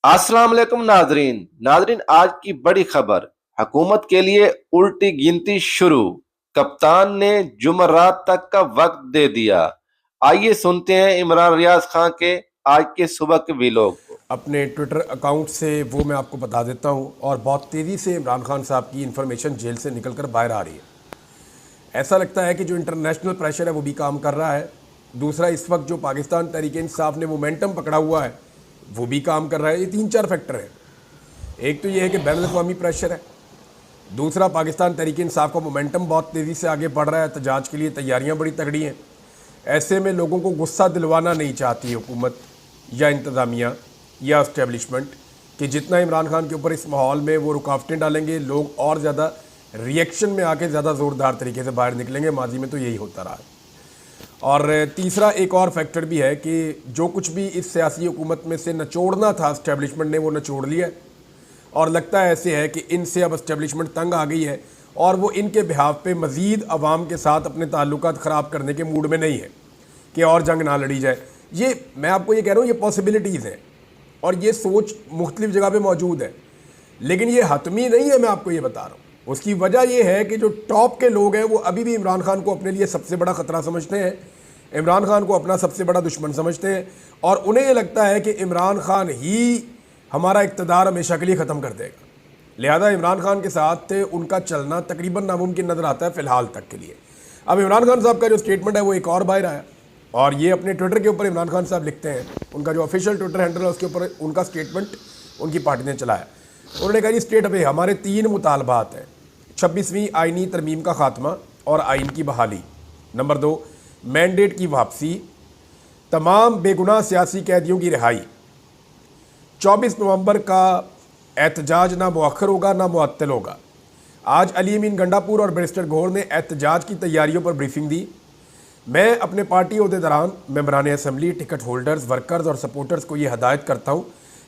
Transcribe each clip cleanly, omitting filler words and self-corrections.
अस्सलाम वालेकुम नाजरीन नाजरीन आज की बड़ी खबर। हुकूमत के लिए उल्टी गिनती शुरू। कप्तान ने जुमरात तक का वक्त दे दिया। आइए सुनते हैं इमरान रियाज खान के आज के सुबह के वीलॉग को। अपने ट्विटर अकाउंट से वो मैं आपको बता देता हूँ। और बहुत तेज़ी से इमरान खान साहब की इन्फॉर्मेशन जेल से निकल कर बाहर आ रही है। ऐसा लगता है कि जो इंटरनेशनल प्रेशर है वो भी काम कर रहा है। दूसरा, इस वक्त जो पाकिस्तान तहरीक इंसाफ ने मोमेंटम पकड़ा हुआ है वो भी काम कर रहा है। ये तीन चार फैक्टर हैं। एक तो ये है कि बैनुल अक़वामी प्रेशर है। दूसरा, पाकिस्तान तहरीक इंसाफ का मोमेंटम बहुत तेज़ी से आगे बढ़ रहा है। एहतजाज के लिए तैयारियाँ बड़ी तगड़ी हैं। ऐसे में लोगों को गुस्सा दिलवाना नहीं चाहती हुकूमत या इंतज़ामिया या इस्टेब्लिशमेंट कि जितना इमरान खान के ऊपर इस माहौल में वो रुकावटें डालेंगे, लोग और ज़्यादा रिएक्शन में आके ज़्यादा ज़ोरदार तरीके से बाहर निकलेंगे। माजी में तो यही होता रहा है। और तीसरा एक और फैक्टर भी है कि जो कुछ भी इस सियासी हुकूमत में से निचोड़ना था इस्टेब्लिशमेंट ने, वो निचोड़ लिया है। और लगता है ऐसे है कि इनसे अब इस्टेब्लिशमेंट तंग आ गई है और वो इनके बिहाफ पे मज़ीद अवाम के साथ अपने ताल्लुकात ख़राब करने के मूड में नहीं है कि और जंग ना लड़ी जाए। ये मैं आपको ये कह रहा हूँ, ये पॉसिबिलिटीज़ हैं और ये सोच मुख्तलिफ जगह पे मौजूद है, लेकिन ये हतमी नहीं है। मैं आपको ये बता रहा हूँ। उसकी वजह ये है कि जो टॉप के लोग हैं वो अभी भी इमरान खान को अपने लिए सबसे बड़ा ख़तरा समझते हैं, इमरान खान को अपना सबसे बड़ा दुश्मन समझते हैं। और उन्हें ये लगता है कि इमरान खान ही हमारा इक़्तिदार हमेशा के लिए ख़त्म कर देगा। लिहाजा इमरान खान के साथ उनका चलना तकरीबन नामुमकिन नज़र आता है फ़िलहाल तक के लिए। अब इमरान खान साहब का जो स्टेटमेंट है वो एक और बाहर आया और ये अपने ट्विटर के ऊपर इमरान खान साहब लिखते हैं। उनका जो ऑफिशियल ट्विटर हैंडल है उसके ऊपर उनका स्टेटमेंट उनकी पार्टी ने चलाया। उन्होंने कहा, जी स्टेट पे हमारे 3 मुतालबात हैं। 26वीं आइनी तरमीम का खात्मा और आइन की बहाली। नंबर 2, मैंडेट की वापसी। तमाम बेगुनाह सियासी कैदियों की रिहाई। 24 नवंबर का एहतजाज ना मुअख्खर होगा ना मुअत्तल होगा। आज अली अमीन गंडापुर और बैरिस्टर गौहर ने एहतजाज की तैयारियों पर ब्रीफिंग दी। मैं अपने पार्टी अहदेदारान, मेंबरान असम्बली, टिकट होल्डर्स, वर्कर्स और सपोर्टर्स को ये हदायत करता हूँ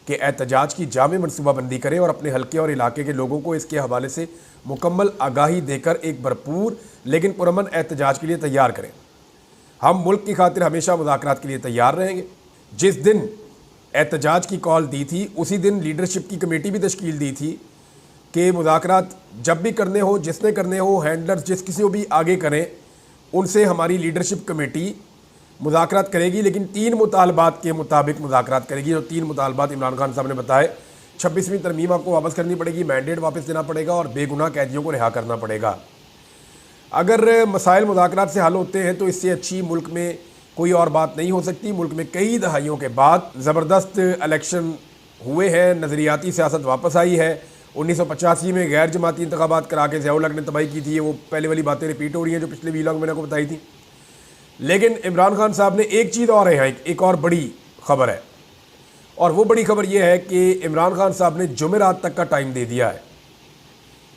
कि एहतजाज की जामे मनसूबाबंदी करें और अपने हल्के और इलाके के लोगों को इसके हवाले से मुकम्मल आगाही देकर एक भरपूर लेकिन पुरअमन एहतजाज के लिए तैयार करें। हम मुल्क की खातिर हमेशा मुज़ाकरात के लिए तैयार रहेंगे। जिस दिन एहतजाज की कॉल दी थी उसी दिन लीडरशिप की कमेटी भी तश्कील दी थी कि मुज़ाकरात जब भी करने हो, जिसने करने हो, हैंडलर्स जिस किसी को भी आगे करें, उनसे हमारी लीडरशिप कमेटी मुज़ाकरात करेगी, लेकिन 3 मुतालबात के मुताबिक मुज़ाकरात करेगी। जो 3 मुतालबात इमरान खान साहब ने बताए, 26वीं तरमीम आपको वापस करनी पड़ेगी, मैंडेट वापस देना पड़ेगा और बेगुनाह कैदियों को रिहा करना पड़ेगा। अगर मसाइल मुज़ाकरात से हल होते हैं तो इससे अच्छी मुल्क में कोई और बात नहीं हो सकती। मुल्क में कई दहाइयों के बाद ज़बरदस्त इलेक्शन हुए हैं, नज़रियाती सियासत वापस आई है। 1985 में गैर जमाती इंतखाबात करा के ज़ियाउल हक ने तबाही की थी। वो पहले वाली बातें रिपीट हो रही हैं जो पिछले वीलॉग में मैंने आपको बताई थी। लेकिन इमरान खान साहब ने एक चीज़ और है, एक और बड़ी खबर है, और वो बड़ी खबर ये है कि इमरान खान साहब ने जुमेरात तक का टाइम दे दिया है।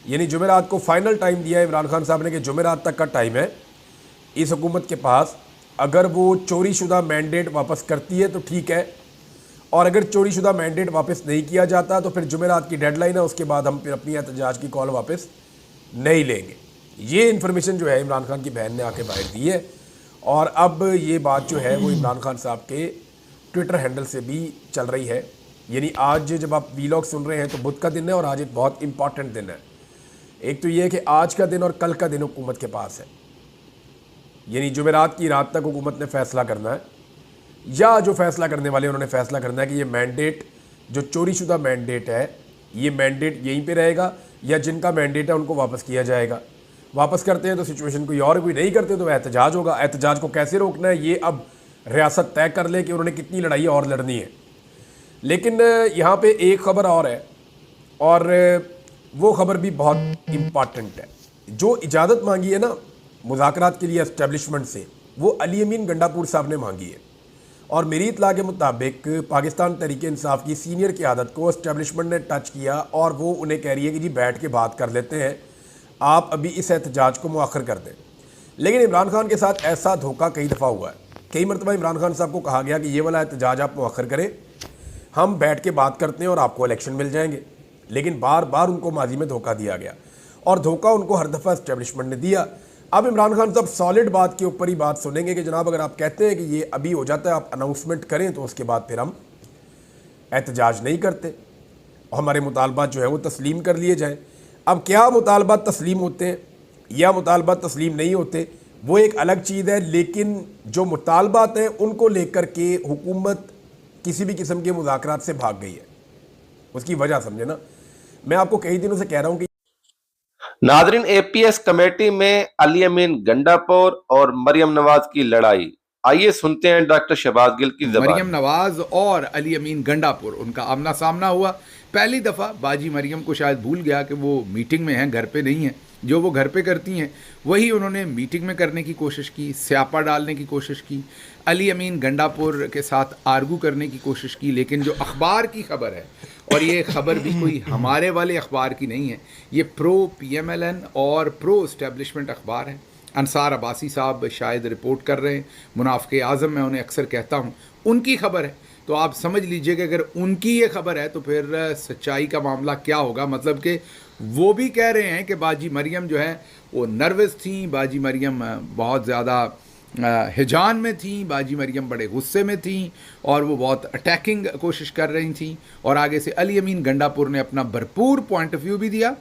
यानी जुमेरात को फाइनल टाइम दिया है इमरान खान साहब ने कि जुमेरात तक का टाइम है इस हुकूमत के पास। अगर वो चोरी शुदा मैंडेट वापस करती है तो ठीक है, और अगर चोरी शुदा मैंडेट वापस नहीं किया जाता तो फिर जुमेरात की डेडलाइन है, उसके बाद हम फिर अपनी एहतजाज की कॉल वापस नहीं लेंगे। ये इन्फॉर्मेशन जो है इमरान खान की बहन ने आके बाहर दी है। और अब ये बात जो है वो इमरान खान साहब के ट्विटर हैंडल से भी चल रही है। यानी आज जब आप वीलॉग सुन रहे हैं तो बुध का दिन है और आज एक बहुत इंपॉर्टेंट दिन है। एक तो ये है कि आज का दिन और कल का दिन हुकूमत के पास है। यानी जुमेरात की रात तक हुकूमत ने फ़ैसला करना है, या जो फ़ैसला करने वाले उन्होंने फ़ैसला करना है कि ये मैंडेट जो चोरी शुदा मैंडेट है, ये मैंडेट यहीं पे रहेगा या जिनका मैंडेट है उनको वापस किया जाएगा। वापस करते हैं तो सिचुएशन कोई और, कोई नहीं करते तो एहतजाज होगा। एहतजाज को कैसे रोकना है ये अब रियासत तय कर ले कि उन्होंने कितनी लड़ाई और लड़नी है। लेकिन यहाँ पे एक ख़बर और है, और वो ख़बर भी बहुत इम्पॉर्टेंट है। जो इजाज़त मांगी है ना मुज़ाकरात के लिए इस्टेब्लिशमेंट से, वो अली अमीन गंडापुर साहब ने मांगी है। और मेरी इत्तला के मुताबिक पाकिस्तान तहरीक इंसाफ की सीनियर क़यादत को इस्टेब्लिशमेंट ने टच किया और वो उन्हें कह रही है कि जी बैठ के बात कर लेते हैं, आप अभी इस एहतजाज को मुअख्खर कर दें। लेकिन इमरान खान के साथ ऐसा धोखा कई दफ़ा हुआ है। कई मरतबा इमरान खान साहब को कहा गया कि ये वाला एहतजाज आप मुअख्खर करें, हम बैठ के बात करते हैं और आपको इलेक्शन मिल जाएंगे। लेकिन बार बार उनको माजी में धोखा दिया गया और धोखा उनको हर दफ़ा इस्टेब्लिशमेंट ने दिया। अब इमरान खान साहब सॉलिड बात के ऊपर ही बात सुनेंगे कि जनाब अगर आप कहते हैं कि ये अभी हो जाता है, आप अनाउंसमेंट करें तो उसके बाद फिर हम एहतजाज नहीं करते, हमारे मुतालबात जो है वो तस्लीम कर लिए जाएं। अब क्या मुतालबात तस्लीम होते हैं या मुतालबात तस्लीम नहीं होते वो एक अलग चीज़ है, लेकिन जो मुतालबात हैं उनको लेकर के हुकूमत किसी भी किस्म के मुज़ाकरात से भाग गई है। उसकी वजह समझे ना, मैं आपको कई दिनों से कह रहा हूँ कि नादरीन, एपीएस कमेटी में अली अमीन गंडापुर और मरियम नवाज की लड़ाई। आइए सुनते हैं डॉक्टर शहबाज गिल की मरियम ज़बान। नवाज और अली अमीन गंडापुर, उनका आमना सामना हुआ। पहली दफ़ा बाजी मरियम को शायद भूल गया कि वो मीटिंग में हैं, घर पे नहीं हैं। जो वो घर पे करती हैं वही उन्होंने मीटिंग में करने की कोशिश की, स्यापा डालने की कोशिश की, अली अमीन गंडापुर के साथ आर्गू करने की कोशिश की। लेकिन जो अखबार की खबर है, और ये खबर भी कोई हमारे वाले अखबार की नहीं है, ये प्रो PMLN और प्रो इस्टेब्लिशमेंट अखबार है। अंसार अब्बासी साहब शायद रिपोर्ट कर रहे हैं, मुनाफिक आज़म मैं उन्हें अक्सर कहता हूँ, उनकी खबर है। तो आप समझ लीजिए कि अगर उनकी ये खबर है तो फिर सच्चाई का मामला क्या होगा। मतलब कि वो भी कह रहे हैं कि बाजी मरियम जो है वो नर्वस थी, बाजी मरियम बहुत ज़्यादा हिजान में थी, बाजी मरियम बड़े गुस्से में थी और वो बहुत अटैकिंग कोशिश कर रही थी। और आगे से अली अमीन गंडापुर ने अपना भरपूर पॉइंट ऑफ व्यू भी दिया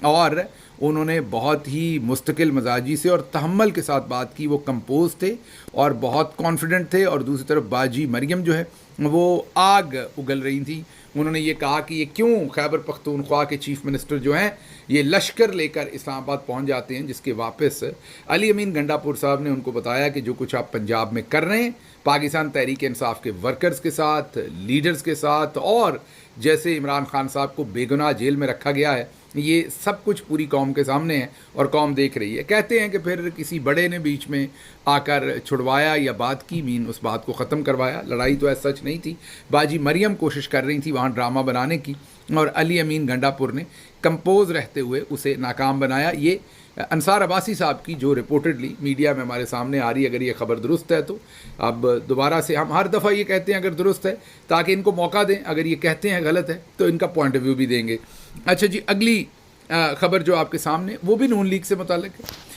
और उन्होंने बहुत ही मुस्तकिल मजाजी से और तहम्मुल के साथ बात की। वो कंपोज थे और बहुत कॉन्फिडेंट थे। और दूसरी तरफ बाजी मरियम जो है वो आग उगल रही थी। उन्होंने ये कहा कि ये क्यों खैबर पख्तूनख्वा के चीफ मिनिस्टर जो हैं ये लश्कर लेकर इस्लामाबाद पहुंच जाते हैं, जिसके वापस अली अमीन गंडापुर साहब ने उनको बताया कि जो कुछ आप पंजाब में कर रहे हैं पाकिस्तान तहरीक इंसाफ के वर्कर्स के साथ, लीडर्स के साथ, और जैसे इमरान खान साहब को बेगुनाह जेल में रखा गया है, ये सब कुछ पूरी कौम के सामने है और कौम देख रही है। कहते हैं कि फिर किसी बड़े ने बीच में आकर छुड़वाया या बात की, मीन उस बात को ख़त्म करवाया। लड़ाई तो ऐसा सच नहीं थी। बाजी मरियम कोशिश कर रही थी वहाँ ड्रामा बनाने की और अली अमीन गंडापुर ने कंपोज रहते हुए उसे नाकाम बनाया। ये अंसार अब्बासी साहब की जो रिपोर्टेडली मीडिया में हमारे सामने आ रही है, अगर ये खबर दुरुस्त है तो अब दोबारा से हम हर दफ़ा ये कहते हैं अगर दुरुस्त है ताकि इनको मौका दें, अगर ये कहते हैं गलत है तो इनका पॉइंट ऑफ व्यू भी देंगे। अच्छा जी, अगली खबर जो आपके सामने वो भी नून लीग से मुताल्लिक है।